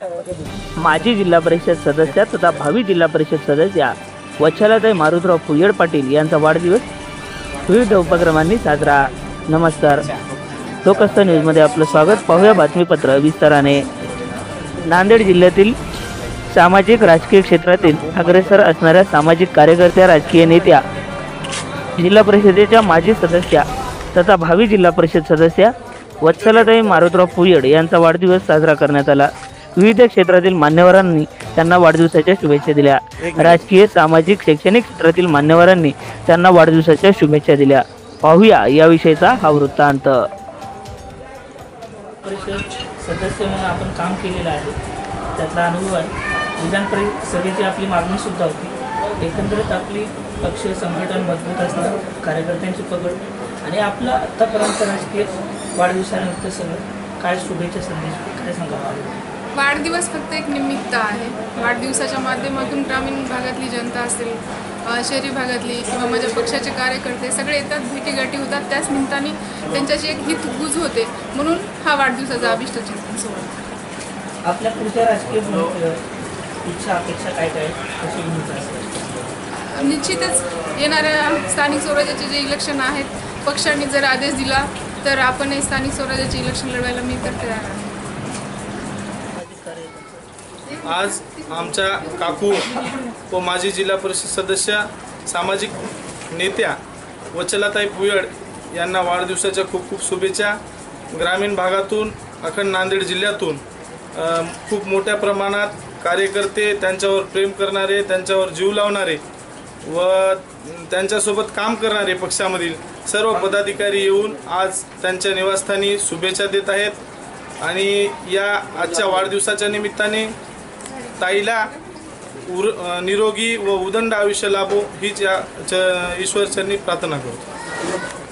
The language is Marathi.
माजी जिल्हा परिषद सदस्य तथा भावी जिल्हा परिषद सदस्या वच्छलाताई मारुतराव पुयड पाटील यांचा वाढदिवस विविध उपक्रमांनी साजरा। नमस्कार, लोकस्त न्यूजमध्ये आपलं स्वागत। पाहूया बातमीपत्र विस्ताराने। नांदेड जिल्ह्यातील सामाजिक राजकीय क्षेत्रातील अग्रेसर असणाऱ्या सामाजिक कार्यकर्त्या, राजकीय नेत्या, जिल्हा परिषदेच्या माजी सदस्या तथा भावी जिल्हा परिषद सदस्या वच्छलाताई मारुतराव पुयड यांचा वाढदिवस साजरा करण्यात आला। विविध क्षेत्रातील मान्यवरांनी त्यांना वाढदिवसाच्या शुभेच्छा दिल्या। राजकीय, सामाजिक, शैक्षणिक क्षेत्रातील मान्यवरांनी त्यांना वाढदिवसाच्या शुभेच्छा दिल्या। पाहूया याविषयीचा हा वृत्तांत। परिषद सदस्य म्हणून आपण काम केलेलं आहे, त्यातला अनुभव आहे। विधान परिषदेची आपली मागणी सुद्धा होती। एकंदरीत आपली पक्षीय संघटन मजबूत असणं, कार्यकर्त्यांची पकड आणि आपला आत्तापर्यंत राजकीय वाढदिवसानिमित्त सगळं काय शुभेच्छा संदेश काय सांगा? वाढदिवस फक्त एक निमित्त आहे। वाढदिवसाच्या माध्यमातून ग्रामीण भागातली जनता असेल, शहरी भागातली किंवा माझ्या पक्षाचे कार्यकर्ते सगळे येतात, भेटीगाठी होतात। त्याच निमित्ताने त्यांच्याची एक हितगुज होते, म्हणून हा वाढदिवसाचा अभिष्ट चिंतन सोहळा। आपल्या पुढच्या राजकीय इच्छा अपेक्षा काय काय कशी निश्चितच येणाऱ्या स्थानिक स्वराज्याचे जे इलेक्शन आहेत, पक्षाने जर आदेश दिला तर आपण स्थानिक स्वराज्याचे इलेक्शन लढवायला मी तर तयार आहे। आज आमच्या काकू व माजी जिल्हा परिषद सदस्य, सामाजिक नेत्या वच्छलाताई पुयड यांना वाढदिवसाच्या खूप खूप शुभेच्छा। ग्रामीण भागातून, अखंड नांदेड जिल्ह्यातून खूप मोठ्या प्रमाणात कार्यकर्ते, त्यांच्यावर प्रेम करणारे, त्यांच्यावर जीव लावणारे व त्यांच्यासोबत काम करणारे पक्षामधील सर्व पदाधिकारी येऊन आज त्यांच्या निवासस्थानी शुभेच्छा देत आहेत। आणि या आजच्या वाढदिवसाच्या निमित्ताने ताईला निरोगी व उदंड आयुष्य लाभो हीच या ईश्वरचरणी प्रार्थना करतो।